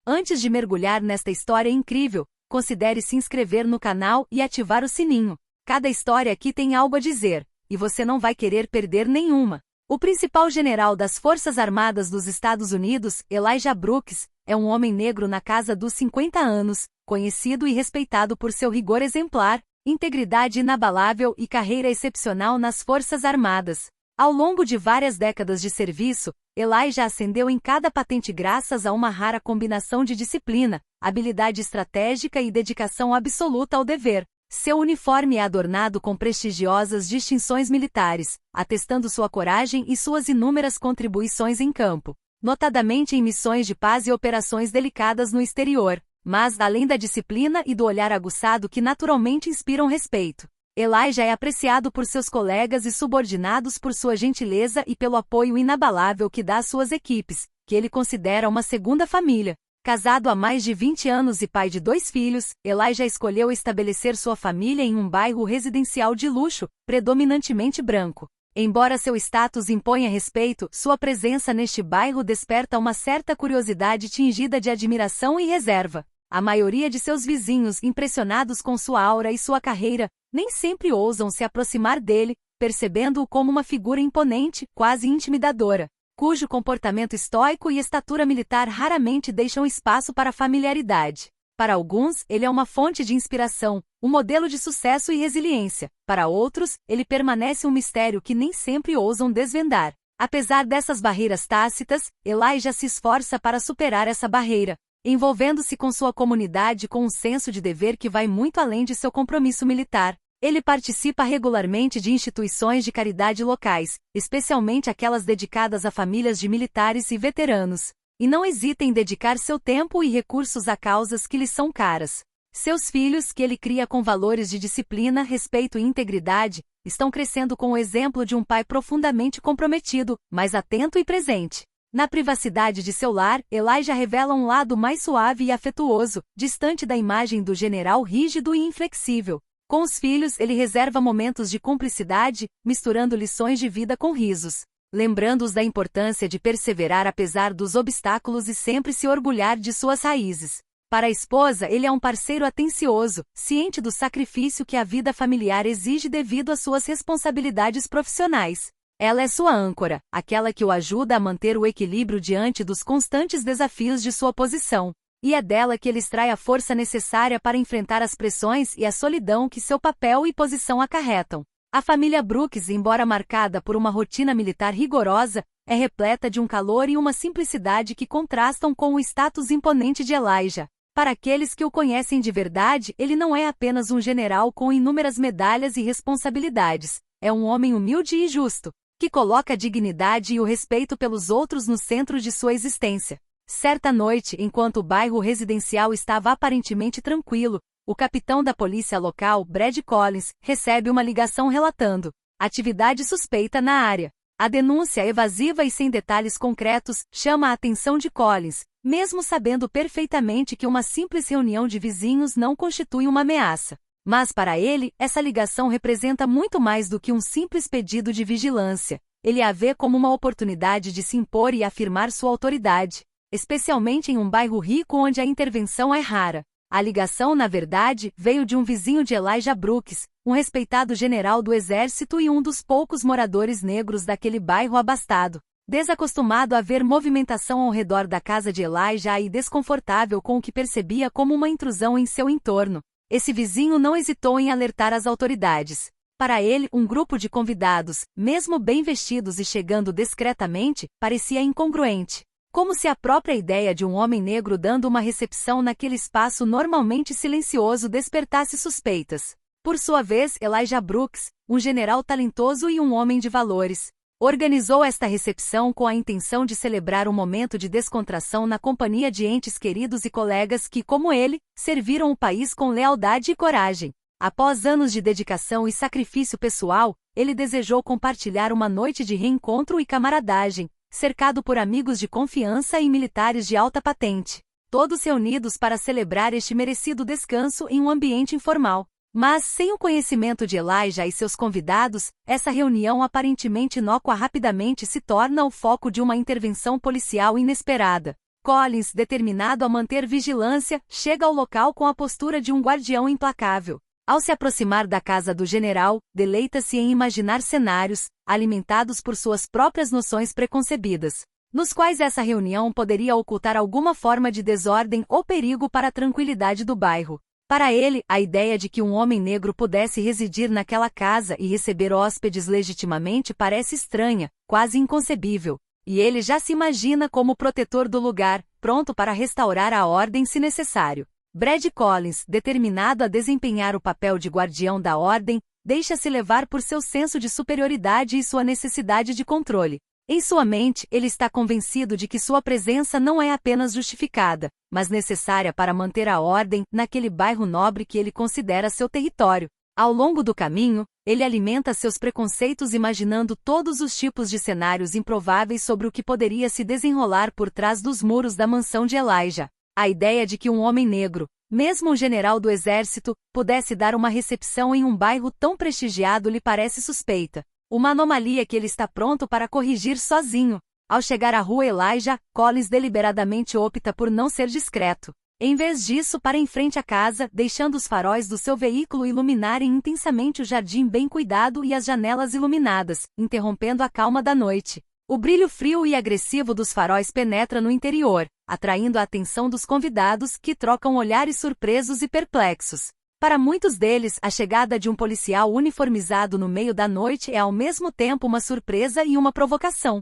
Antes de mergulhar nesta história incrível, considere se inscrever no canal e ativar o sininho. Cada história aqui tem algo a dizer, e você não vai querer perder nenhuma. O principal general das Forças Armadas dos Estados Unidos, Elijah Brooks, é um homem negro na casa dos 50 anos, conhecido e respeitado por seu rigor exemplar, integridade inabalável e carreira excepcional nas Forças Armadas. Ao longo de várias décadas de serviço, Elijah ascendeu em cada patente graças a uma rara combinação de disciplina, habilidade estratégica e dedicação absoluta ao dever. Seu uniforme é adornado com prestigiosas distinções militares, atestando sua coragem e suas inúmeras contribuições em campo, notadamente em missões de paz e operações delicadas no exterior. Mas, além da disciplina e do olhar aguçado que naturalmente inspiram respeito, Elijah é apreciado por seus colegas e subordinados por sua gentileza e pelo apoio inabalável que dá às suas equipes, que ele considera uma segunda família. Casado há mais de 20 anos e pai de 2 filhos, Elijah escolheu estabelecer sua família em um bairro residencial de luxo, predominantemente branco. Embora seu status imponha respeito, sua presença neste bairro desperta uma certa curiosidade tingida de admiração e reserva. A maioria de seus vizinhos, impressionados com sua aura e sua carreira, nem sempre ousam se aproximar dele, percebendo-o como uma figura imponente, quase intimidadora, cujo comportamento estoico e estatura militar raramente deixam espaço para familiaridade. Para alguns, ele é uma fonte de inspiração, um modelo de sucesso e resiliência. Para outros, ele permanece um mistério que nem sempre ousam desvendar. Apesar dessas barreiras tácitas, Elijah se esforça para superar essa barreira, envolvendo-se com sua comunidade com um senso de dever que vai muito além de seu compromisso militar. Ele participa regularmente de instituições de caridade locais, especialmente aquelas dedicadas a famílias de militares e veteranos, e não hesita em dedicar seu tempo e recursos a causas que lhe são caras. Seus filhos, que ele cria com valores de disciplina, respeito e integridade, estão crescendo com o exemplo de um pai profundamente comprometido, mas atento e presente. Na privacidade de seu lar, Elijah revela um lado mais suave e afetuoso, distante da imagem do general rígido e inflexível. Com os filhos, ele reserva momentos de cumplicidade, misturando lições de vida com risos, lembrando-os da importância de perseverar apesar dos obstáculos e sempre se orgulhar de suas raízes. Para a esposa, ele é um parceiro atencioso, ciente do sacrifício que a vida familiar exige devido às suas responsabilidades profissionais. Ela é sua âncora, aquela que o ajuda a manter o equilíbrio diante dos constantes desafios de sua posição. E é dela que ele extrai a força necessária para enfrentar as pressões e a solidão que seu papel e posição acarretam. A família Brooks, embora marcada por uma rotina militar rigorosa, é repleta de um calor e uma simplicidade que contrastam com o status imponente de Elijah. Para aqueles que o conhecem de verdade, ele não é apenas um general com inúmeras medalhas e responsabilidades. É um homem humilde e justo, que coloca a dignidade e o respeito pelos outros no centro de sua existência. Certa noite, enquanto o bairro residencial estava aparentemente tranquilo, o capitão da polícia local, Brad Collins, recebe uma ligação relatando atividade suspeita na área. A denúncia, evasiva e sem detalhes concretos, chama a atenção de Collins, mesmo sabendo perfeitamente que uma simples reunião de vizinhos não constitui uma ameaça. Mas para ele, essa ligação representa muito mais do que um simples pedido de vigilância. Ele a vê como uma oportunidade de se impor e afirmar sua autoridade, especialmente em um bairro rico onde a intervenção é rara. A ligação, na verdade, veio de um vizinho de Elijah Brooks, um respeitado general do exército e um dos poucos moradores negros daquele bairro abastado. Desacostumado a ver movimentação ao redor da casa de Elijah e desconfortável com o que percebia como uma intrusão em seu entorno, esse vizinho não hesitou em alertar as autoridades. Para ele, um grupo de convidados, mesmo bem vestidos e chegando discretamente, parecia incongruente. Como se a própria ideia de um homem negro dando uma recepção naquele espaço normalmente silencioso despertasse suspeitas. Por sua vez, Elijah Brooks, um general talentoso e um homem de valores, organizou esta recepção com a intenção de celebrar um momento de descontração na companhia de entes queridos e colegas que, como ele, serviram o país com lealdade e coragem. Após anos de dedicação e sacrifício pessoal, ele desejou compartilhar uma noite de reencontro e camaradagem, cercado por amigos de confiança e militares de alta patente, todos reunidos para celebrar este merecido descanso em um ambiente informal. Mas, sem o conhecimento de Elijah e seus convidados, essa reunião aparentemente inócua rapidamente se torna o foco de uma intervenção policial inesperada. Collins, determinado a manter vigilância, chega ao local com a postura de um guardião implacável. Ao se aproximar da casa do general, deleita-se em imaginar cenários, alimentados por suas próprias noções preconcebidas, nos quais essa reunião poderia ocultar alguma forma de desordem ou perigo para a tranquilidade do bairro. Para ele, a ideia de que um homem negro pudesse residir naquela casa e receber hóspedes legitimamente parece estranha, quase inconcebível, e ele já se imagina como protetor do lugar, pronto para restaurar a ordem se necessário. Brad Collins, determinado a desempenhar o papel de guardião da ordem, deixa-se levar por seu senso de superioridade e sua necessidade de controle. Em sua mente, ele está convencido de que sua presença não é apenas justificada, mas necessária para manter a ordem naquele bairro nobre que ele considera seu território. Ao longo do caminho, ele alimenta seus preconceitos imaginando todos os tipos de cenários improváveis sobre o que poderia se desenrolar por trás dos muros da mansão de Elijah. A ideia de que um homem negro, mesmo um general do exército, pudesse dar uma recepção em um bairro tão prestigiado lhe parece suspeita. Uma anomalia que ele está pronto para corrigir sozinho. Ao chegar à rua Elijah, Collins deliberadamente opta por não ser discreto. Em vez disso, para em frente à casa, deixando os faróis do seu veículo iluminarem intensamente o jardim bem cuidado e as janelas iluminadas, interrompendo a calma da noite. O brilho frio e agressivo dos faróis penetra no interior, atraindo a atenção dos convidados, que trocam olhares surpresos e perplexos. Para muitos deles, a chegada de um policial uniformizado no meio da noite é ao mesmo tempo uma surpresa e uma provocação.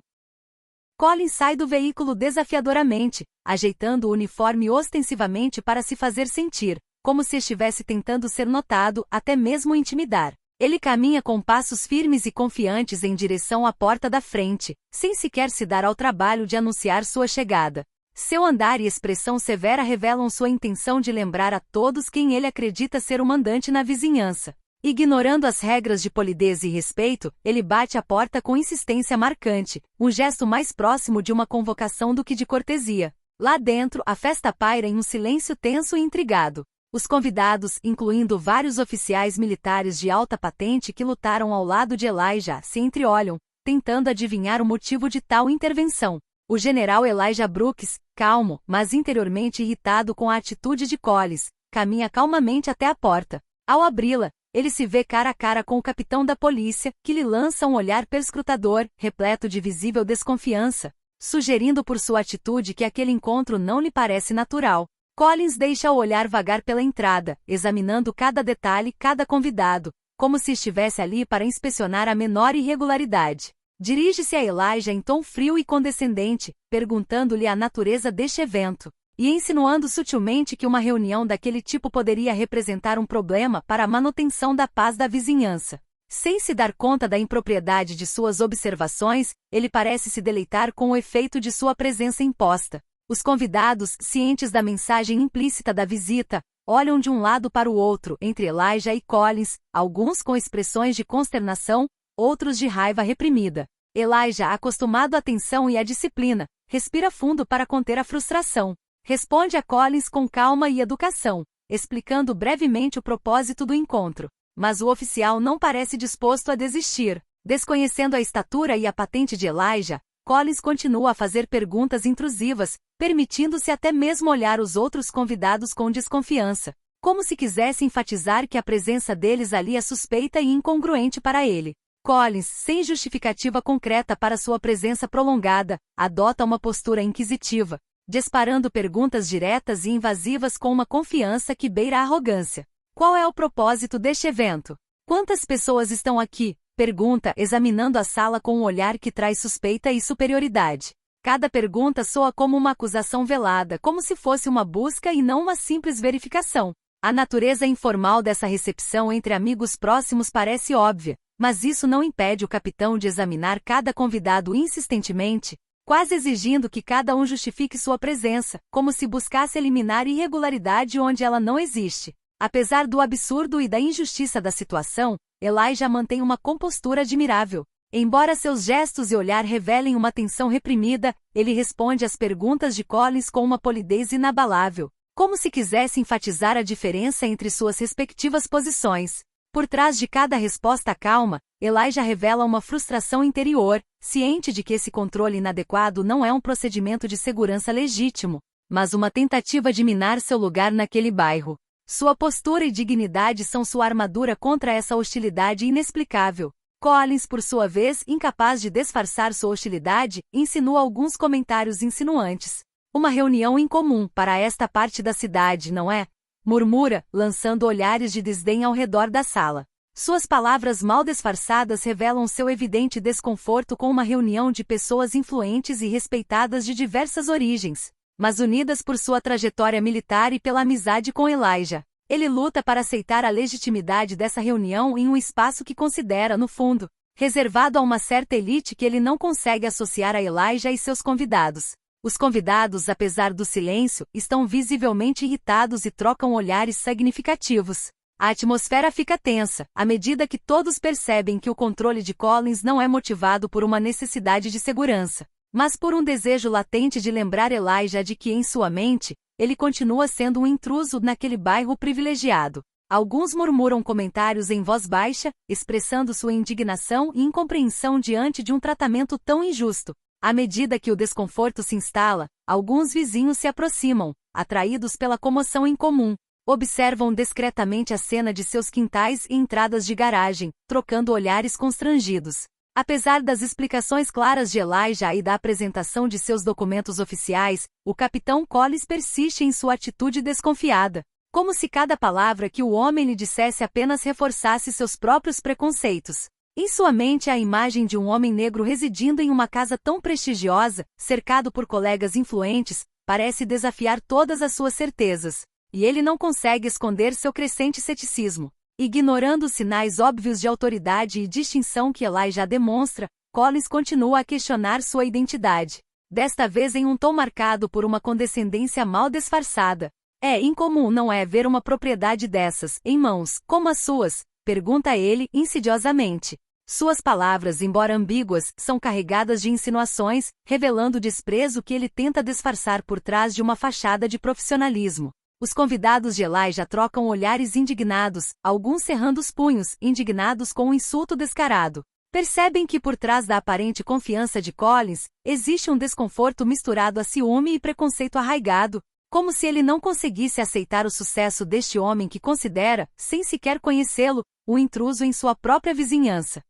Collins sai do veículo desafiadoramente, ajeitando o uniforme ostensivamente para se fazer sentir, como se estivesse tentando ser notado, até mesmo intimidar. Ele caminha com passos firmes e confiantes em direção à porta da frente, sem sequer se dar ao trabalho de anunciar sua chegada. Seu andar e expressão severa revelam sua intenção de lembrar a todos quem ele acredita ser o mandante na vizinhança. Ignorando as regras de polidez e respeito, ele bate a porta com insistência marcante, um gesto mais próximo de uma convocação do que de cortesia. Lá dentro, a festa paira em um silêncio tenso e intrigado. Os convidados, incluindo vários oficiais militares de alta patente que lutaram ao lado de Elijah, se entreolham, tentando adivinhar o motivo de tal intervenção. O general Elijah Brooks, calmo, mas interiormente irritado com a atitude de Collins, caminha calmamente até a porta. Ao abri-la, ele se vê cara a cara com o capitão da polícia, que lhe lança um olhar perscrutador, repleto de visível desconfiança, sugerindo por sua atitude que aquele encontro não lhe parece natural. Collins deixa o olhar vagar pela entrada, examinando cada detalhe, cada convidado, como se estivesse ali para inspecionar a menor irregularidade. Dirige-se a Elijah em tom frio e condescendente, perguntando-lhe a natureza deste evento, e insinuando sutilmente que uma reunião daquele tipo poderia representar um problema para a manutenção da paz da vizinhança. Sem se dar conta da impropriedade de suas observações, ele parece se deleitar com o efeito de sua presença imposta. Os convidados, cientes da mensagem implícita da visita, olham de um lado para o outro, entre Elijah e Collins, alguns com expressões de consternação, outros de raiva reprimida. Elijah, acostumado à tensão e à disciplina, respira fundo para conter a frustração. Responde a Collins com calma e educação, explicando brevemente o propósito do encontro. Mas o oficial não parece disposto a desistir. Desconhecendo a estatura e a patente de Elijah, Collins continua a fazer perguntas intrusivas, permitindo-se até mesmo olhar os outros convidados com desconfiança, como se quisesse enfatizar que a presença deles ali é suspeita e incongruente para ele. Collins, sem justificativa concreta para sua presença prolongada, adota uma postura inquisitiva, disparando perguntas diretas e invasivas com uma confiança que beira a arrogância. Qual é o propósito deste evento? Quantas pessoas estão aqui? Pergunta, examinando a sala com um olhar que traz suspeita e superioridade. Cada pergunta soa como uma acusação velada, como se fosse uma busca e não uma simples verificação. A natureza informal dessa recepção entre amigos próximos parece óbvia, mas isso não impede o capitão de examinar cada convidado insistentemente, quase exigindo que cada um justifique sua presença, como se buscasse eliminar irregularidade onde ela não existe. Apesar do absurdo e da injustiça da situação, Elijah mantém uma compostura admirável. Embora seus gestos e olhar revelem uma tensão reprimida, ele responde às perguntas de Collins com uma polidez inabalável, como se quisesse enfatizar a diferença entre suas respectivas posições. Por trás de cada resposta calma, Elijah revela uma frustração interior, ciente de que esse controle inadequado não é um procedimento de segurança legítimo, mas uma tentativa de minar seu lugar naquele bairro. Sua postura e dignidade são sua armadura contra essa hostilidade inexplicável. Collins, por sua vez, incapaz de disfarçar sua hostilidade, insinua alguns comentários insinuantes. Uma reunião incomum para esta parte da cidade, não é? Murmura, lançando olhares de desdém ao redor da sala. Suas palavras mal disfarçadas revelam seu evidente desconforto com uma reunião de pessoas influentes e respeitadas de diversas origens, mas unidas por sua trajetória militar e pela amizade com Elijah. Ele luta para aceitar a legitimidade dessa reunião em um espaço que considera, no fundo, reservado a uma certa elite que ele não consegue associar a Elijah e seus convidados. Os convidados, apesar do silêncio, estão visivelmente irritados e trocam olhares significativos. A atmosfera fica tensa, à medida que todos percebem que o controle de Collins não é motivado por uma necessidade de segurança, mas por um desejo latente de lembrar Elijah de que, em sua mente, ele continua sendo um intruso naquele bairro privilegiado. Alguns murmuram comentários em voz baixa, expressando sua indignação e incompreensão diante de um tratamento tão injusto. À medida que o desconforto se instala, alguns vizinhos se aproximam, atraídos pela comoção em comum. Observam discretamente a cena de seus quintais e entradas de garagem, trocando olhares constrangidos. Apesar das explicações claras de Elijah e da apresentação de seus documentos oficiais, o capitão Collins persiste em sua atitude desconfiada, como se cada palavra que o homem lhe dissesse apenas reforçasse seus próprios preconceitos. Em sua mente, a imagem de um homem negro residindo em uma casa tão prestigiosa, cercado por colegas influentes, parece desafiar todas as suas certezas, e ele não consegue esconder seu crescente ceticismo. Ignorando os sinais óbvios de autoridade e distinção que Elijah demonstra, Collins continua a questionar sua identidade. Desta vez em um tom marcado por uma condescendência mal disfarçada. É incomum, não é, ver uma propriedade dessas, em mãos, como as suas? Pergunta ele, insidiosamente. Suas palavras, embora ambíguas, são carregadas de insinuações, revelando o desprezo que ele tenta disfarçar por trás de uma fachada de profissionalismo. Os convidados de Elijah trocam olhares indignados, alguns cerrando os punhos, indignados com um insulto descarado. Percebem que por trás da aparente confiança de Collins, existe um desconforto misturado a ciúme e preconceito arraigado, como se ele não conseguisse aceitar o sucesso deste homem que considera, sem sequer conhecê-lo, um intruso em sua própria vizinhança.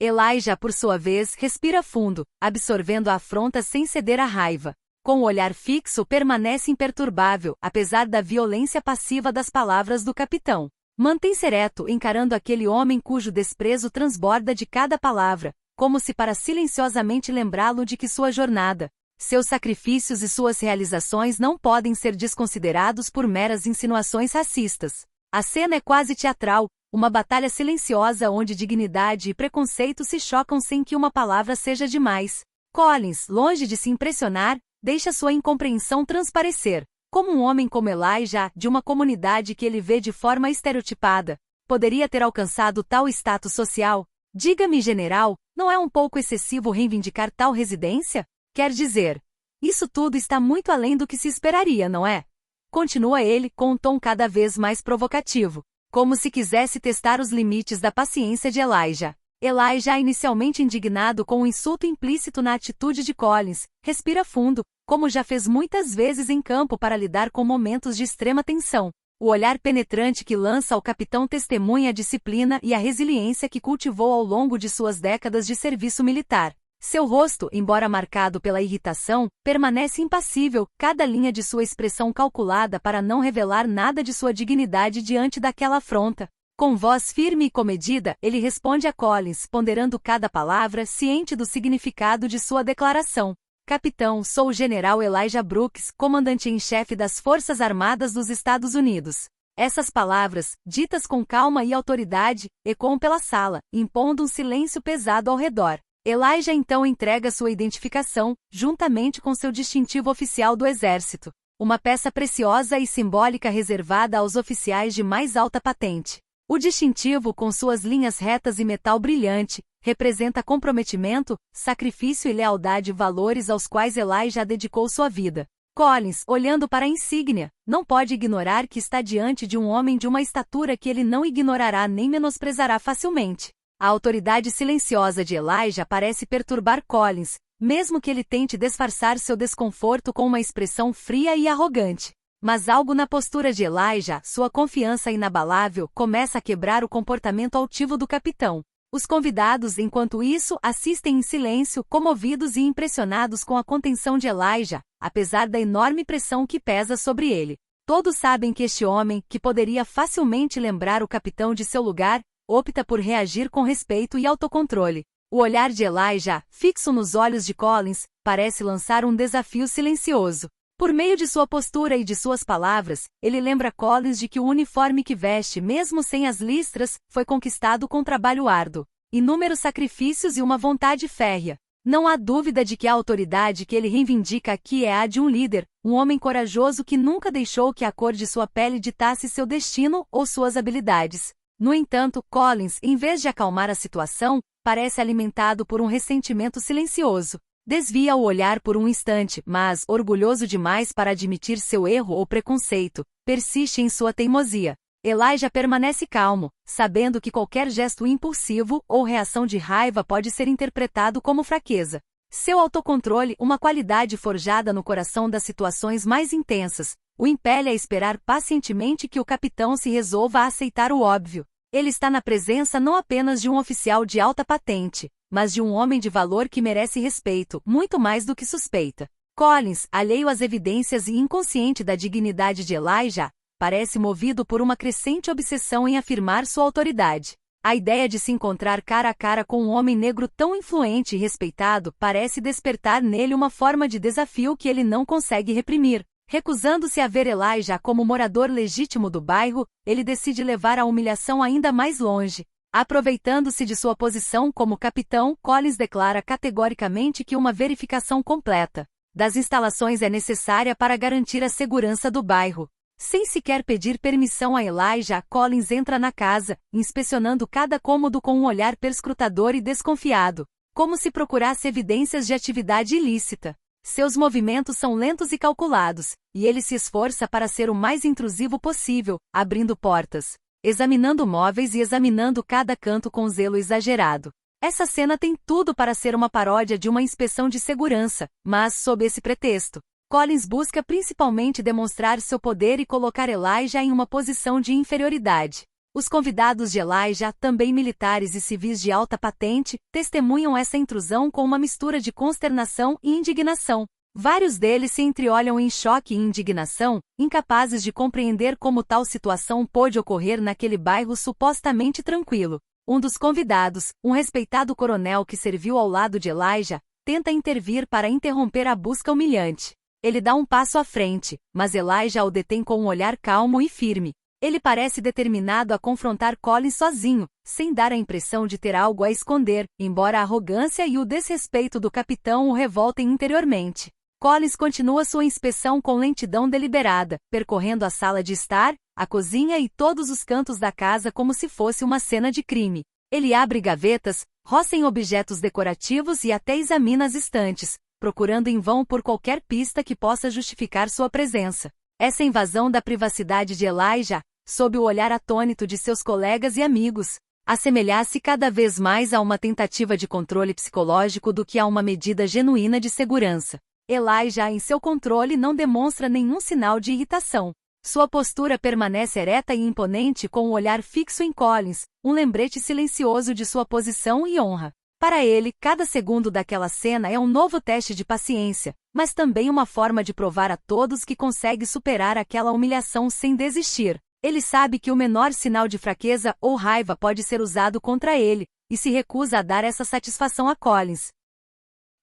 Elijah, por sua vez, respira fundo, absorvendo a afronta sem ceder à raiva. Com o olhar fixo, permanece imperturbável, apesar da violência passiva das palavras do capitão. Mantém-se ereto, encarando aquele homem cujo desprezo transborda de cada palavra, como se para silenciosamente lembrá-lo de que sua jornada, seus sacrifícios e suas realizações não podem ser desconsiderados por meras insinuações racistas. A cena é quase teatral, uma batalha silenciosa onde dignidade e preconceito se chocam sem que uma palavra seja demais. Collins, longe de se impressionar, deixa sua incompreensão transparecer. Como um homem como Elijah, de uma comunidade que ele vê de forma estereotipada, poderia ter alcançado tal status social? Diga-me, general, não é um pouco excessivo reivindicar tal residência? Quer dizer, isso tudo está muito além do que se esperaria, não é? Continua ele, com um tom cada vez mais provocativo, como se quisesse testar os limites da paciência de Elijah. Elijah, inicialmente indignado com o insulto implícito na atitude de Collins, respira fundo, como já fez muitas vezes em campo para lidar com momentos de extrema tensão. O olhar penetrante que lança ao capitão testemunha a disciplina e a resiliência que cultivou ao longo de suas décadas de serviço militar. Seu rosto, embora marcado pela irritação, permanece impassível, cada linha de sua expressão calculada para não revelar nada de sua dignidade diante daquela afronta. Com voz firme e comedida, ele responde a Collins, ponderando cada palavra, ciente do significado de sua declaração. Capitão, sou o general Elijah Brooks, comandante em chefe das Forças Armadas dos Estados Unidos. Essas palavras, ditas com calma e autoridade, ecoam pela sala, impondo um silêncio pesado ao redor. Elijah então entrega sua identificação, juntamente com seu distintivo oficial do Exército. Uma peça preciosa e simbólica reservada aos oficiais de mais alta patente. O distintivo, com suas linhas retas e metal brilhante, representa comprometimento, sacrifício e lealdade, valores aos quais Elijah dedicou sua vida. Collins, olhando para a insígnia, não pode ignorar que está diante de um homem de uma estatura que ele não ignorará nem menosprezará facilmente. A autoridade silenciosa de Elijah parece perturbar Collins, mesmo que ele tente disfarçar seu desconforto com uma expressão fria e arrogante. Mas algo na postura de Elijah, sua confiança inabalável, começa a quebrar o comportamento altivo do capitão. Os convidados, enquanto isso, assistem em silêncio, comovidos e impressionados com a contenção de Elijah, apesar da enorme pressão que pesa sobre ele. Todos sabem que este homem, que poderia facilmente lembrar o capitão de seu lugar, opta por reagir com respeito e autocontrole. O olhar de Elijah, fixo nos olhos de Collins, parece lançar um desafio silencioso. Por meio de sua postura e de suas palavras, ele lembra Collins de que o uniforme que veste, mesmo sem as listras, foi conquistado com trabalho árduo, inúmeros sacrifícios e uma vontade férrea. Não há dúvida de que a autoridade que ele reivindica aqui é a de um líder, um homem corajoso que nunca deixou que a cor de sua pele ditasse seu destino ou suas habilidades. No entanto, Collins, em vez de acalmar a situação, parece alimentado por um ressentimento silencioso. Desvia o olhar por um instante, mas, orgulhoso demais para admitir seu erro ou preconceito, persiste em sua teimosia. Elijah permanece calmo, sabendo que qualquer gesto impulsivo ou reação de raiva pode ser interpretado como fraqueza. Seu autocontrole, uma qualidade forjada no coração das situações mais intensas, o impele a esperar pacientemente que o capitão se resolva a aceitar o óbvio. Ele está na presença não apenas de um oficial de alta patente, mas de um homem de valor que merece respeito, muito mais do que suspeita. Collins, alheio às evidências e inconsciente da dignidade de Elijah, parece movido por uma crescente obsessão em afirmar sua autoridade. A ideia de se encontrar cara a cara com um homem negro tão influente e respeitado parece despertar nele uma forma de desafio que ele não consegue reprimir. Recusando-se a ver Elijah como morador legítimo do bairro, ele decide levar a humilhação ainda mais longe. Aproveitando-se de sua posição como capitão, Collins declara categoricamente que uma verificação completa das instalações é necessária para garantir a segurança do bairro. Sem sequer pedir permissão a Elijah, Collins entra na casa, inspecionando cada cômodo com um olhar perscrutador e desconfiado, como se procurasse evidências de atividade ilícita. Seus movimentos são lentos e calculados, e ele se esforça para ser o mais intrusivo possível, abrindo portas, examinando móveis e examinando cada canto com zelo exagerado. Essa cena tem tudo para ser uma paródia de uma inspeção de segurança, mas, sob esse pretexto, Collins busca principalmente demonstrar seu poder e colocar Elijah em uma posição de inferioridade. Os convidados de Elijah, também militares e civis de alta patente, testemunham essa intrusão com uma mistura de consternação e indignação. Vários deles se entreolham em choque e indignação, incapazes de compreender como tal situação pôde ocorrer naquele bairro supostamente tranquilo. Um dos convidados, um respeitado coronel que serviu ao lado de Elijah, tenta intervir para interromper a busca humilhante. Ele dá um passo à frente, mas Elijah o detém com um olhar calmo e firme. Ele parece determinado a confrontar Collins sozinho, sem dar a impressão de ter algo a esconder, embora a arrogância e o desrespeito do capitão o revoltem interiormente. Collins continua sua inspeção com lentidão deliberada, percorrendo a sala de estar, a cozinha e todos os cantos da casa como se fosse uma cena de crime. Ele abre gavetas, roça em objetos decorativos e até examina as estantes, procurando em vão por qualquer pista que possa justificar sua presença. Essa invasão da privacidade de Elijah, sob o olhar atônito de seus colegas e amigos, assemelhar-se cada vez mais a uma tentativa de controle psicológico do que a uma medida genuína de segurança. Elijah, em seu controle, não demonstra nenhum sinal de irritação. Sua postura permanece ereta e imponente com o olhar fixo em Collins, um lembrete silencioso de sua posição e honra. Para ele, cada segundo daquela cena é um novo teste de paciência, mas também uma forma de provar a todos que consegue superar aquela humilhação sem desistir. Ele sabe que o menor sinal de fraqueza ou raiva pode ser usado contra ele, e se recusa a dar essa satisfação a Collins.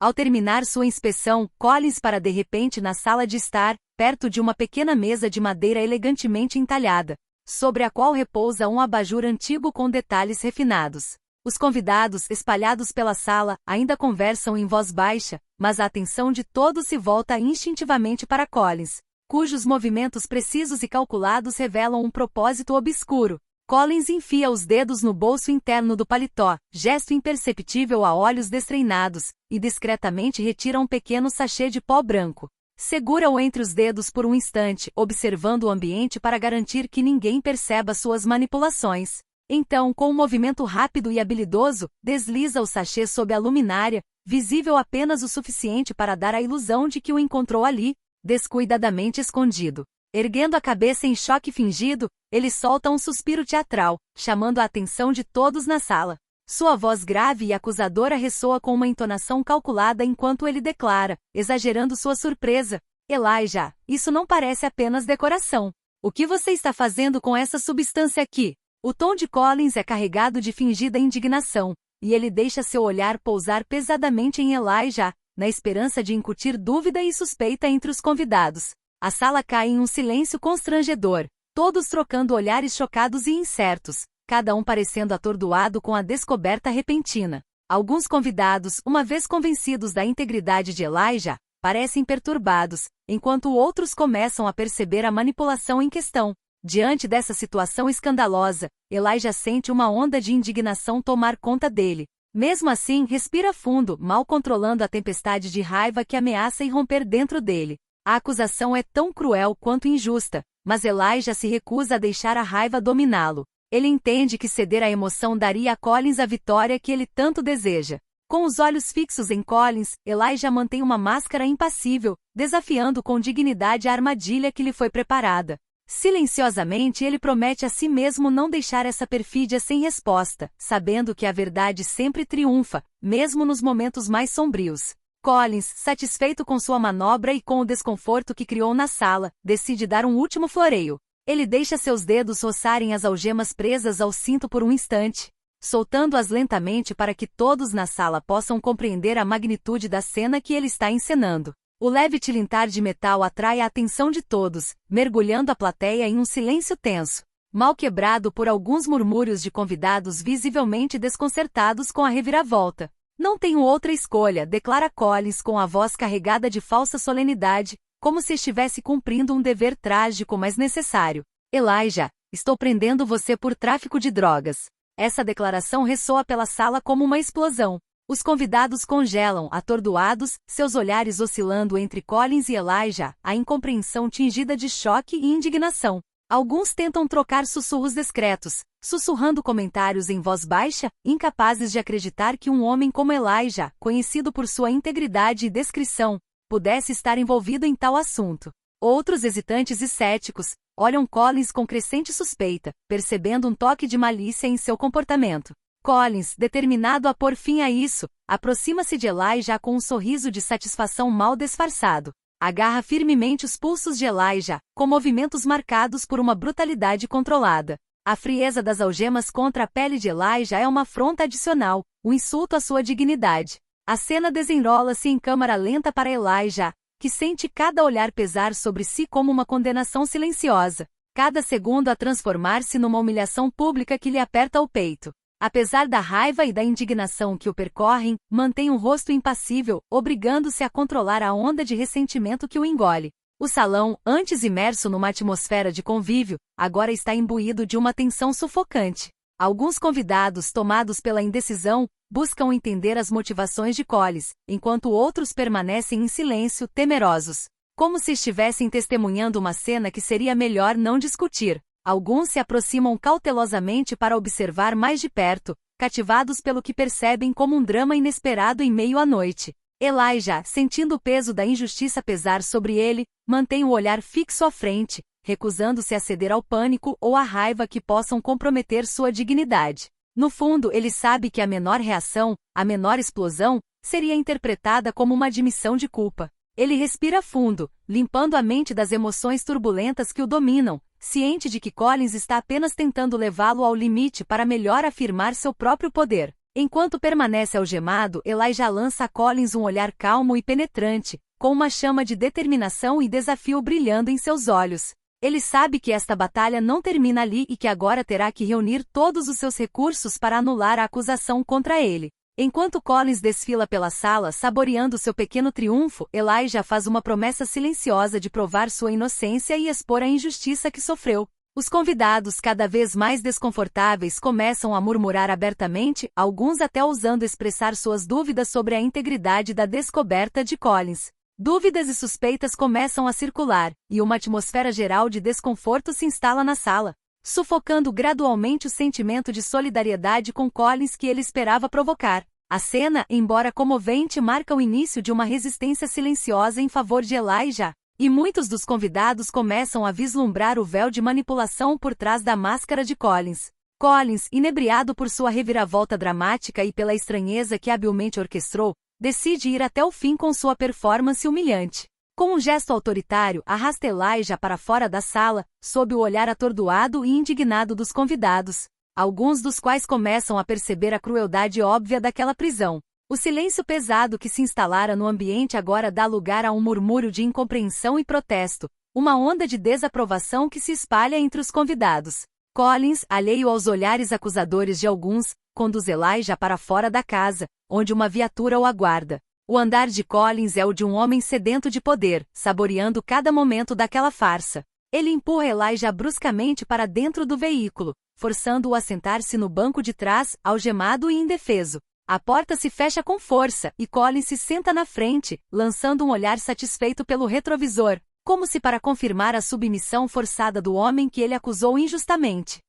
Ao terminar sua inspeção, Collins para de repente na sala de estar, perto de uma pequena mesa de madeira elegantemente entalhada, sobre a qual repousa um abajur antigo com detalhes refinados. Os convidados, espalhados pela sala, ainda conversam em voz baixa, mas a atenção de todos se volta instintivamente para Collins, cujos movimentos precisos e calculados revelam um propósito obscuro. Collins enfia os dedos no bolso interno do paletó, gesto imperceptível a olhos destreinados, e discretamente retira um pequeno sachê de pó branco. Segura-o entre os dedos por um instante, observando o ambiente para garantir que ninguém perceba suas manipulações. Então, com um movimento rápido e habilidoso, desliza o sachê sob a luminária, visível apenas o suficiente para dar a ilusão de que o encontrou ali, descuidadamente escondido. Erguendo a cabeça em choque fingido, ele solta um suspiro teatral, chamando a atenção de todos na sala. Sua voz grave e acusadora ressoa com uma entonação calculada enquanto ele declara, exagerando sua surpresa: Elijah, isso não parece apenas decoração. O que você está fazendo com essa substância aqui? O tom de Collins é carregado de fingida indignação, e ele deixa seu olhar pousar pesadamente em Elijah, na esperança de incutir dúvida e suspeita entre os convidados. A sala cai em um silêncio constrangedor, todos trocando olhares chocados e incertos, cada um parecendo atordoado com a descoberta repentina. Alguns convidados, uma vez convencidos da integridade de Elijah, parecem perturbados, enquanto outros começam a perceber a manipulação em questão. Diante dessa situação escandalosa, Elijah sente uma onda de indignação tomar conta dele. Mesmo assim, respira fundo, mal controlando a tempestade de raiva que ameaça irromper dentro dele. A acusação é tão cruel quanto injusta, mas Elijah se recusa a deixar a raiva dominá-lo. Ele entende que ceder à emoção daria a Collins a vitória que ele tanto deseja. Com os olhos fixos em Collins, Elijah mantém uma máscara impassível, desafiando com dignidade a armadilha que lhe foi preparada. Silenciosamente ele promete a si mesmo não deixar essa perfídia sem resposta, sabendo que a verdade sempre triunfa, mesmo nos momentos mais sombrios. Collins, satisfeito com sua manobra e com o desconforto que criou na sala, decide dar um último floreio. Ele deixa seus dedos roçarem as algemas presas ao cinto por um instante, soltando-as lentamente para que todos na sala possam compreender a magnitude da cena que ele está encenando. O leve tilintar de metal atrai a atenção de todos, mergulhando a plateia em um silêncio tenso, mal quebrado por alguns murmúrios de convidados visivelmente desconcertados com a reviravolta. Não tenho outra escolha, declara Collins com a voz carregada de falsa solenidade, como se estivesse cumprindo um dever trágico mas necessário. Elijah, estou prendendo você por tráfico de drogas. Essa declaração ressoa pela sala como uma explosão. Os convidados congelam, atordoados, seus olhares oscilando entre Collins e Elijah, a incompreensão tingida de choque e indignação. Alguns tentam trocar sussurros discretos, sussurrando comentários em voz baixa, incapazes de acreditar que um homem como Elijah, conhecido por sua integridade e discrição, pudesse estar envolvido em tal assunto. Outros, hesitantes e céticos, olham Collins com crescente suspeita, percebendo um toque de malícia em seu comportamento. Collins, determinado a pôr fim a isso, aproxima-se de Elijah com um sorriso de satisfação mal disfarçado. Agarra firmemente os pulsos de Elijah, com movimentos marcados por uma brutalidade controlada. A frieza das algemas contra a pele de Elijah é uma afronta adicional, um insulto à sua dignidade. A cena desenrola-se em câmara lenta para Elijah, que sente cada olhar pesar sobre si como uma condenação silenciosa, cada segundo a transformar-se numa humilhação pública que lhe aperta o peito. Apesar da raiva e da indignação que o percorrem, mantém um rosto impassível, obrigando-se a controlar a onda de ressentimento que o engole. O salão, antes imerso numa atmosfera de convívio, agora está imbuído de uma tensão sufocante. Alguns convidados, tomados pela indecisão, buscam entender as motivações de Collins, enquanto outros permanecem em silêncio, temerosos, como se estivessem testemunhando uma cena que seria melhor não discutir. Alguns se aproximam cautelosamente para observar mais de perto, cativados pelo que percebem como um drama inesperado em meio à noite. Elijah, sentindo o peso da injustiça pesar sobre ele, mantém o olhar fixo à frente, recusando-se a ceder ao pânico ou à raiva que possam comprometer sua dignidade. No fundo, ele sabe que a menor reação, a menor explosão, seria interpretada como uma admissão de culpa. Ele respira fundo, limpando a mente das emoções turbulentas que o dominam, ciente de que Collins está apenas tentando levá-lo ao limite para melhor afirmar seu próprio poder. Enquanto permanece algemado, Elijah lança a Collins um olhar calmo e penetrante, com uma chama de determinação e desafio brilhando em seus olhos. Ele sabe que esta batalha não termina ali e que agora terá que reunir todos os seus recursos para anular a acusação contra ele. Enquanto Collins desfila pela sala saboreando seu pequeno triunfo, Elijah faz uma promessa silenciosa de provar sua inocência e expor a injustiça que sofreu. Os convidados, cada vez mais desconfortáveis, começam a murmurar abertamente, alguns até ousando expressar suas dúvidas sobre a integridade da descoberta de Collins. Dúvidas e suspeitas começam a circular, e uma atmosfera geral de desconforto se instala na sala, sufocando gradualmente o sentimento de solidariedade com Collins que ele esperava provocar. A cena, embora comovente, marca o início de uma resistência silenciosa em favor de Elijah, e muitos dos convidados começam a vislumbrar o véu de manipulação por trás da máscara de Collins. Collins, inebriado por sua reviravolta dramática e pela estranheza que habilmente orquestrou, decide ir até o fim com sua performance humilhante. Com um gesto autoritário, arrasta Elijah para fora da sala, sob o olhar atordoado e indignado dos convidados, alguns dos quais começam a perceber a crueldade óbvia daquela prisão. O silêncio pesado que se instalara no ambiente agora dá lugar a um murmúrio de incompreensão e protesto, uma onda de desaprovação que se espalha entre os convidados. Collins, alheio aos olhares acusadores de alguns, conduz Elijah para fora da casa, onde uma viatura o aguarda. O andar de Collins é o de um homem sedento de poder, saboreando cada momento daquela farsa. Ele empurra Elijah bruscamente para dentro do veículo, forçando-o a sentar-se no banco de trás, algemado e indefeso. A porta se fecha com força, e Collins se senta na frente, lançando um olhar satisfeito pelo retrovisor, como se para confirmar a submissão forçada do homem que ele acusou injustamente.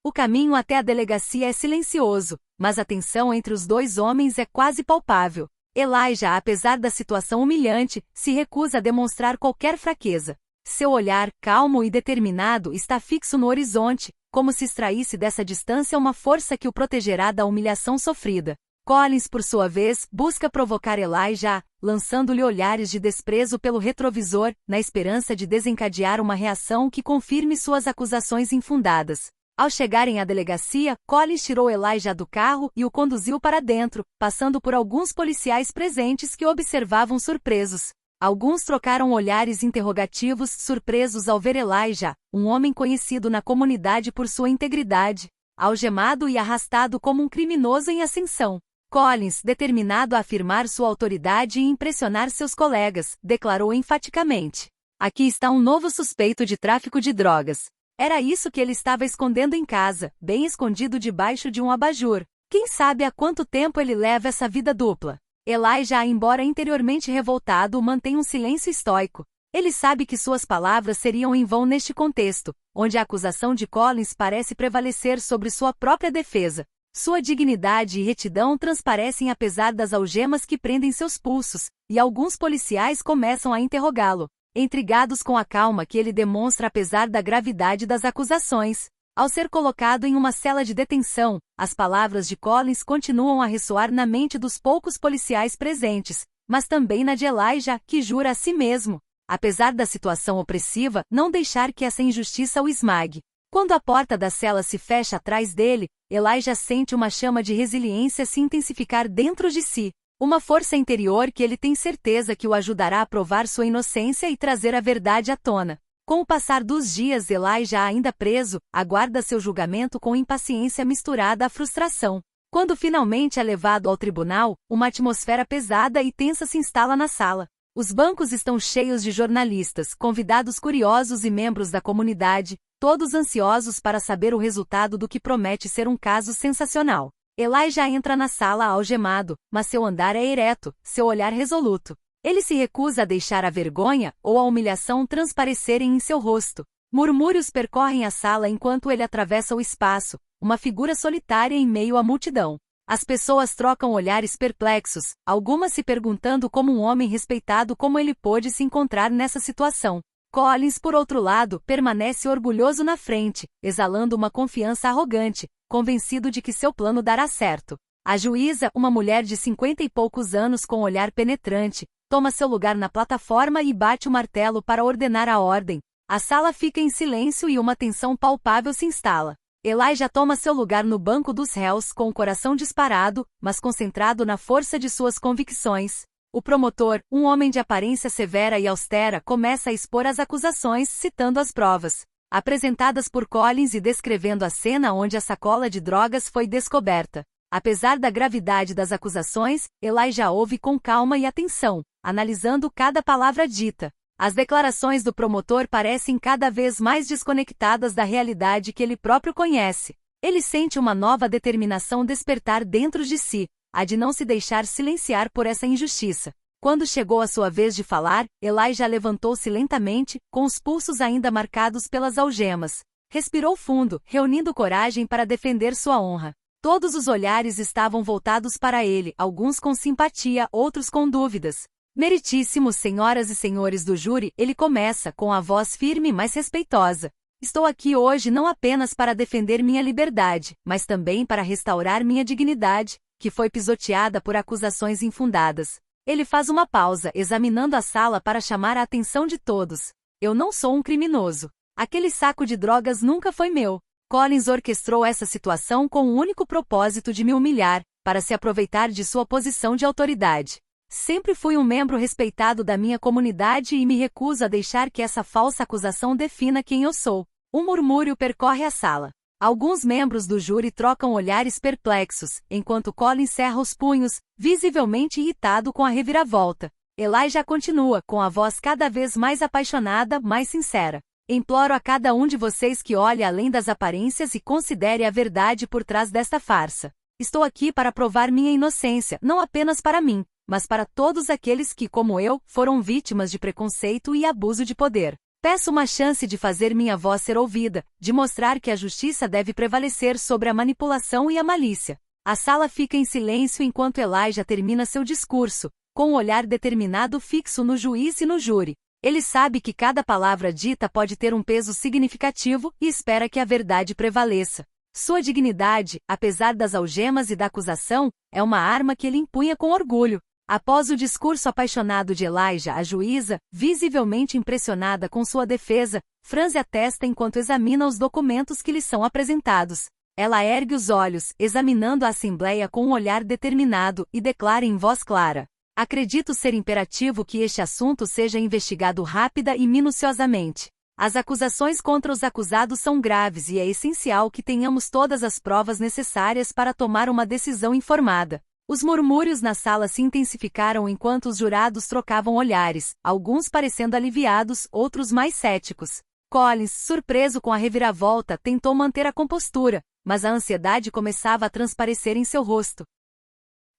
O caminho até a delegacia é silencioso, mas a tensão entre os dois homens é quase palpável. Elijah, apesar da situação humilhante, se recusa a demonstrar qualquer fraqueza. Seu olhar, calmo e determinado, está fixo no horizonte, como se extraísse dessa distância uma força que o protegerá da humilhação sofrida. Collins, por sua vez, busca provocar Elijah, lançando-lhe olhares de desprezo pelo retrovisor, na esperança de desencadear uma reação que confirme suas acusações infundadas. Ao chegarem à delegacia, Collins tirou Elijah do carro e o conduziu para dentro, passando por alguns policiais presentes que observavam surpresos. Alguns trocaram olhares interrogativos, surpresos ao ver Elijah, um homem conhecido na comunidade por sua integridade, algemado e arrastado como um criminoso em ascensão. Collins, determinado a afirmar sua autoridade e impressionar seus colegas, declarou enfaticamente: "Aqui está um novo suspeito de tráfico de drogas." Era isso que ele estava escondendo em casa, bem escondido debaixo de um abajur. Quem sabe há quanto tempo ele leva essa vida dupla? Elijah, embora interiormente revoltado, mantém um silêncio estoico. Ele sabe que suas palavras seriam em vão neste contexto, onde a acusação de Collins parece prevalecer sobre sua própria defesa. Sua dignidade e retidão transparecem apesar das algemas que prendem seus pulsos, e alguns policiais começam a interrogá-lo, intrigados com a calma que ele demonstra apesar da gravidade das acusações. Ao ser colocado em uma cela de detenção, as palavras de Collins continuam a ressoar na mente dos poucos policiais presentes, mas também na de Elijah, que jura a si mesmo, apesar da situação opressiva, não deixar que essa injustiça o esmague. Quando a porta da cela se fecha atrás dele, Elijah sente uma chama de resiliência se intensificar dentro de si, uma força interior que ele tem certeza que o ajudará a provar sua inocência e trazer a verdade à tona. Com o passar dos dias, Elijah, ainda preso, aguarda seu julgamento com impaciência misturada à frustração. Quando finalmente é levado ao tribunal, uma atmosfera pesada e tensa se instala na sala. Os bancos estão cheios de jornalistas, convidados curiosos e membros da comunidade, todos ansiosos para saber o resultado do que promete ser um caso sensacional. Elijah entra na sala algemado, mas seu andar é ereto, seu olhar resoluto. Ele se recusa a deixar a vergonha ou a humilhação transparecerem em seu rosto. Murmúrios percorrem a sala enquanto ele atravessa o espaço, uma figura solitária em meio à multidão. As pessoas trocam olhares perplexos, algumas se perguntando como um homem respeitado como ele pôde se encontrar nessa situação. Collins, por outro lado, permanece orgulhoso na frente, exalando uma confiança arrogante, convencido de que seu plano dará certo. A juíza, uma mulher de 50 e poucos anos com olhar penetrante, toma seu lugar na plataforma e bate o martelo para ordenar a ordem. A sala fica em silêncio e uma tensão palpável se instala. Elijah toma seu lugar no banco dos réus com o coração disparado, mas concentrado na força de suas convicções. O promotor, um homem de aparência severa e austera, começa a expor as acusações, citando as provas apresentadas por Collins e descrevendo a cena onde a sacola de drogas foi descoberta. Apesar da gravidade das acusações, Elijah ouve com calma e atenção, analisando cada palavra dita. As declarações do promotor parecem cada vez mais desconectadas da realidade que ele próprio conhece. Ele sente uma nova determinação despertar dentro de si, a de não se deixar silenciar por essa injustiça. Quando chegou a sua vez de falar, Elijah levantou-se lentamente, com os pulsos ainda marcados pelas algemas. Respirou fundo, reunindo coragem para defender sua honra. Todos os olhares estavam voltados para ele, alguns com simpatia, outros com dúvidas. Meritíssimos senhoras e senhores do júri, ele começa, com a voz firme mas respeitosa. Estou aqui hoje não apenas para defender minha liberdade, mas também para restaurar minha dignidade, que foi pisoteada por acusações infundadas. Ele faz uma pausa, examinando a sala para chamar a atenção de todos. Eu não sou um criminoso. Aquele saco de drogas nunca foi meu. Collins orquestrou essa situação com o único propósito de me humilhar, para se aproveitar de sua posição de autoridade. Sempre fui um membro respeitado da minha comunidade e me recuso a deixar que essa falsa acusação defina quem eu sou. Um murmúrio percorre a sala. Alguns membros do júri trocam olhares perplexos, enquanto Collins cerra os punhos, visivelmente irritado com a reviravolta. Elijah continua, com a voz cada vez mais apaixonada, mais sincera. Imploro a cada um de vocês que olhe além das aparências e considere a verdade por trás desta farsa. Estou aqui para provar minha inocência, não apenas para mim, mas para todos aqueles que, como eu, foram vítimas de preconceito e abuso de poder. Peço uma chance de fazer minha voz ser ouvida, de mostrar que a justiça deve prevalecer sobre a manipulação e a malícia. A sala fica em silêncio enquanto Elijah termina seu discurso, com um olhar determinado fixo no juiz e no júri. Ele sabe que cada palavra dita pode ter um peso significativo e espera que a verdade prevaleça. Sua dignidade, apesar das algemas e da acusação, é uma arma que ele empunha com orgulho. Após o discurso apaixonado de Elijah, a juíza, visivelmente impressionada com sua defesa, franze a testa enquanto examina os documentos que lhe são apresentados. Ela ergue os olhos, examinando a assembleia com um olhar determinado, e declara em voz clara: acredito ser imperativo que este assunto seja investigado rápida e minuciosamente. As acusações contra os acusados são graves e é essencial que tenhamos todas as provas necessárias para tomar uma decisão informada. Os murmúrios na sala se intensificaram enquanto os jurados trocavam olhares, alguns parecendo aliviados, outros mais céticos. Collins, surpreso com a reviravolta, tentou manter a compostura, mas a ansiedade começava a transparecer em seu rosto.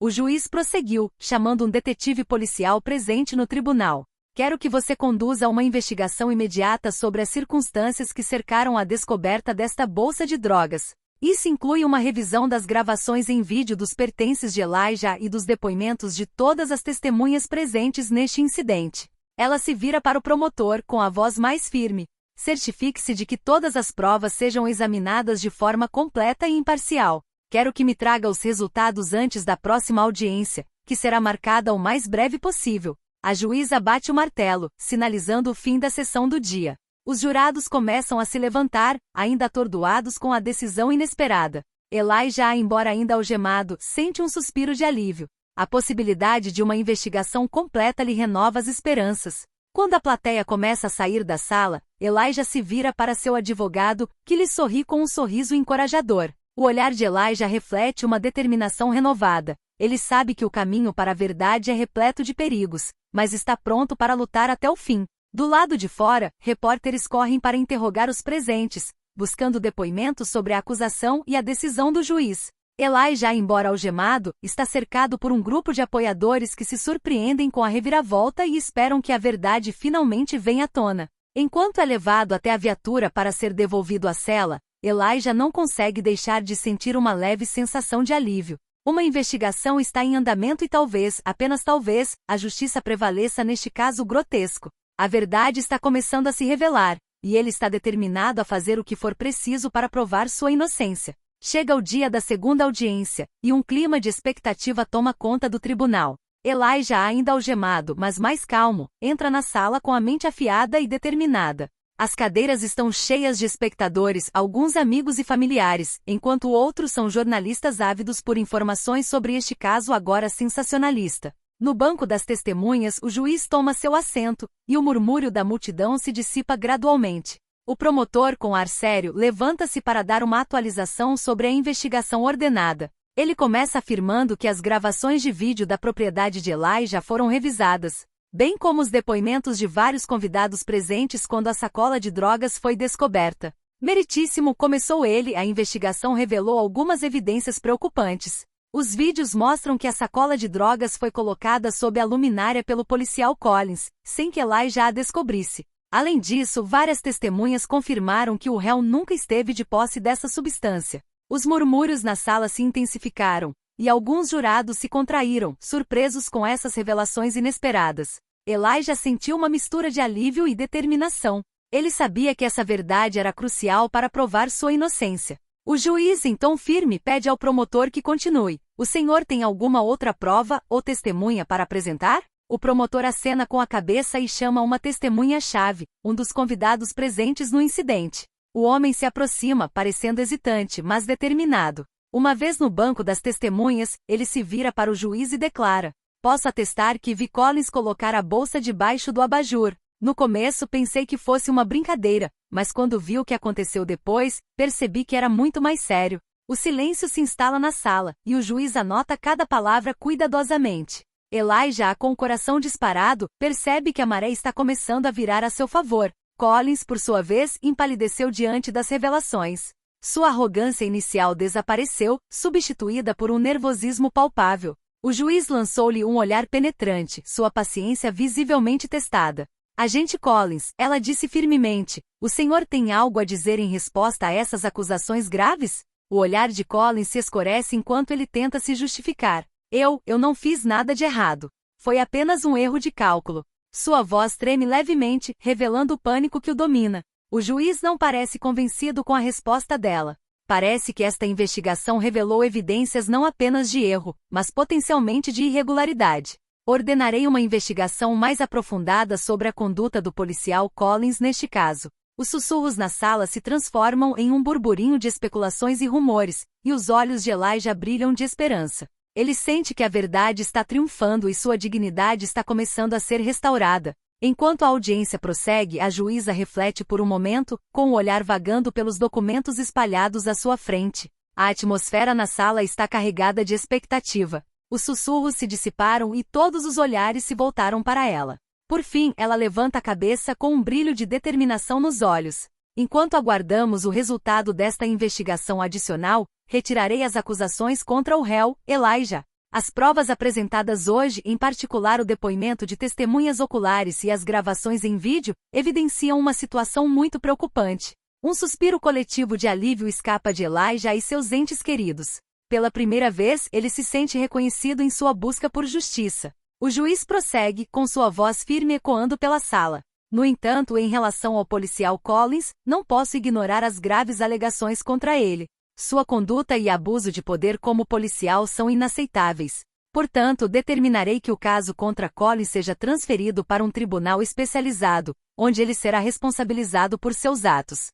O juiz prosseguiu, chamando um detetive policial presente no tribunal. Quero que você conduza uma investigação imediata sobre as circunstâncias que cercaram a descoberta desta bolsa de drogas. Isso inclui uma revisão das gravações em vídeo dos pertences de Elijah e dos depoimentos de todas as testemunhas presentes neste incidente. Ela se vira para o promotor, com a voz mais firme. Certifique-se de que todas as provas sejam examinadas de forma completa e imparcial. Quero que me traga os resultados antes da próxima audiência, que será marcada o mais breve possível. A juíza bate o martelo, sinalizando o fim da sessão do dia. Os jurados começam a se levantar, ainda atordoados com a decisão inesperada. Elijah, embora ainda algemado, sente um suspiro de alívio. A possibilidade de uma investigação completa lhe renova as esperanças. Quando a plateia começa a sair da sala, Elijah se vira para seu advogado, que lhe sorri com um sorriso encorajador. O olhar de Elijah reflete uma determinação renovada. Ele sabe que o caminho para a verdade é repleto de perigos, mas está pronto para lutar até o fim. Do lado de fora, repórteres correm para interrogar os presentes, buscando depoimentos sobre a acusação e a decisão do juiz. Elijah, embora algemado, está cercado por um grupo de apoiadores que se surpreendem com a reviravolta e esperam que a verdade finalmente venha à tona. Enquanto é levado até a viatura para ser devolvido à cela, Elijah não consegue deixar de sentir uma leve sensação de alívio. Uma investigação está em andamento e talvez, apenas talvez, a justiça prevaleça neste caso grotesco. A verdade está começando a se revelar, e ele está determinado a fazer o que for preciso para provar sua inocência. Chega o dia da segunda audiência, e um clima de expectativa toma conta do tribunal. Elijah, ainda algemado, mas mais calmo, entra na sala com a mente afiada e determinada. As cadeiras estão cheias de espectadores, alguns amigos e familiares, enquanto outros são jornalistas ávidos por informações sobre este caso agora sensacionalista. No banco das testemunhas, o juiz toma seu assento, e o murmúrio da multidão se dissipa gradualmente. O promotor, com ar sério, levanta-se para dar uma atualização sobre a investigação ordenada. Ele começa afirmando que as gravações de vídeo da propriedade de Elijah foram revisadas, bem como os depoimentos de vários convidados presentes quando a sacola de drogas foi descoberta. Meritíssimo, começou ele, a investigação revelou algumas evidências preocupantes. Os vídeos mostram que a sacola de drogas foi colocada sob a luminária pelo policial Collins, sem que Elijah a descobrisse. Além disso, várias testemunhas confirmaram que o réu nunca esteve de posse dessa substância. Os murmúrios na sala se intensificaram, e alguns jurados se contraíram, surpresos com essas revelações inesperadas. Elijah sentiu uma mistura de alívio e determinação. Ele sabia que essa verdade era crucial para provar sua inocência. O juiz, em tom firme, pede ao promotor que continue. O senhor tem alguma outra prova ou testemunha para apresentar? O promotor acena com a cabeça e chama uma testemunha-chave, um dos convidados presentes no incidente. O homem se aproxima, parecendo hesitante, mas determinado. Uma vez no banco das testemunhas, ele se vira para o juiz e declara: posso atestar que vi Collins colocar a bolsa debaixo do abajur. No começo pensei que fosse uma brincadeira, mas quando vi o que aconteceu depois, percebi que era muito mais sério. O silêncio se instala na sala, e o juiz anota cada palavra cuidadosamente. Elijah, com o coração disparado, percebe que a maré está começando a virar a seu favor. Collins, por sua vez, empalideceu diante das revelações. Sua arrogância inicial desapareceu, substituída por um nervosismo palpável. O juiz lançou-lhe um olhar penetrante, sua paciência visivelmente testada. Agente Collins, ela disse firmemente, o senhor tem algo a dizer em resposta a essas acusações graves? O olhar de Collins se escurece enquanto ele tenta se justificar. Eu não fiz nada de errado. Foi apenas um erro de cálculo. Sua voz treme levemente, revelando o pânico que o domina. O juiz não parece convencido com a resposta dela. Parece que esta investigação revelou evidências não apenas de erro, mas potencialmente de irregularidade. Ordenarei uma investigação mais aprofundada sobre a conduta do policial Collins neste caso. Os sussurros na sala se transformam em um burburinho de especulações e rumores, e os olhos de Elijah brilham de esperança. Ele sente que a verdade está triunfando e sua dignidade está começando a ser restaurada. Enquanto a audiência prossegue, a juíza reflete por um momento, com o olhar vagando pelos documentos espalhados à sua frente. A atmosfera na sala está carregada de expectativa. Os sussurros se dissiparam e todos os olhares se voltaram para ela. Por fim, ela levanta a cabeça com um brilho de determinação nos olhos. Enquanto aguardamos o resultado desta investigação adicional, retirarei as acusações contra o réu, Elijah. As provas apresentadas hoje, em particular o depoimento de testemunhas oculares e as gravações em vídeo, evidenciam uma situação muito preocupante. Um suspiro coletivo de alívio escapa de Elijah e seus entes queridos. Pela primeira vez, ele se sente reconhecido em sua busca por justiça. O juiz prossegue, com sua voz firme ecoando pela sala. No entanto, em relação ao policial Collins, não posso ignorar as graves alegações contra ele. Sua conduta e abuso de poder como policial são inaceitáveis. Portanto, determinarei que o caso contra Collins seja transferido para um tribunal especializado, onde ele será responsabilizado por seus atos.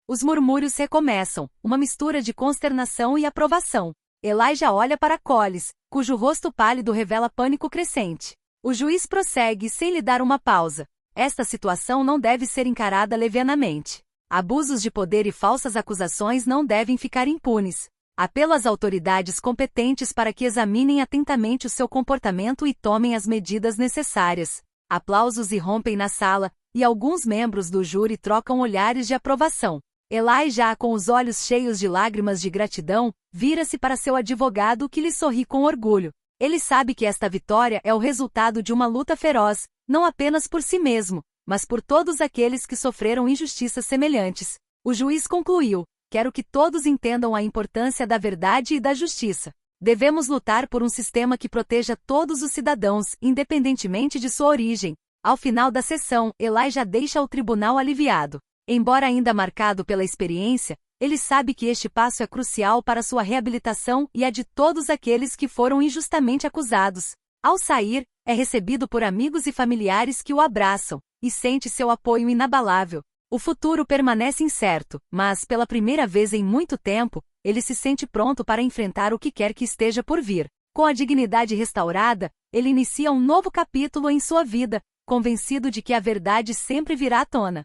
Os murmúrios recomeçam, uma mistura de consternação e aprovação. Elijah olha para Collins, cujo rosto pálido revela pânico crescente. O juiz prossegue sem lhe dar uma pausa. Esta situação não deve ser encarada levianamente. Abusos de poder e falsas acusações não devem ficar impunes. Apelo às autoridades competentes para que examinem atentamente o seu comportamento e tomem as medidas necessárias. Aplausos irrompem na sala, e alguns membros do júri trocam olhares de aprovação. Elijah, com os olhos cheios de lágrimas de gratidão, vira-se para seu advogado que lhe sorri com orgulho. Ele sabe que esta vitória é o resultado de uma luta feroz, não apenas por si mesmo, mas por todos aqueles que sofreram injustiças semelhantes. O juiz concluiu: quero que todos entendam a importância da verdade e da justiça. Devemos lutar por um sistema que proteja todos os cidadãos, independentemente de sua origem. Ao final da sessão, Elijah deixa o tribunal aliviado. Embora ainda marcado pela experiência, ele sabe que este passo é crucial para sua reabilitação e a de todos aqueles que foram injustamente acusados. Ao sair, é recebido por amigos e familiares que o abraçam, e sente seu apoio inabalável. O futuro permanece incerto, mas, pela primeira vez em muito tempo, ele se sente pronto para enfrentar o que quer que esteja por vir. Com a dignidade restaurada, ele inicia um novo capítulo em sua vida, convencido de que a verdade sempre virá à tona.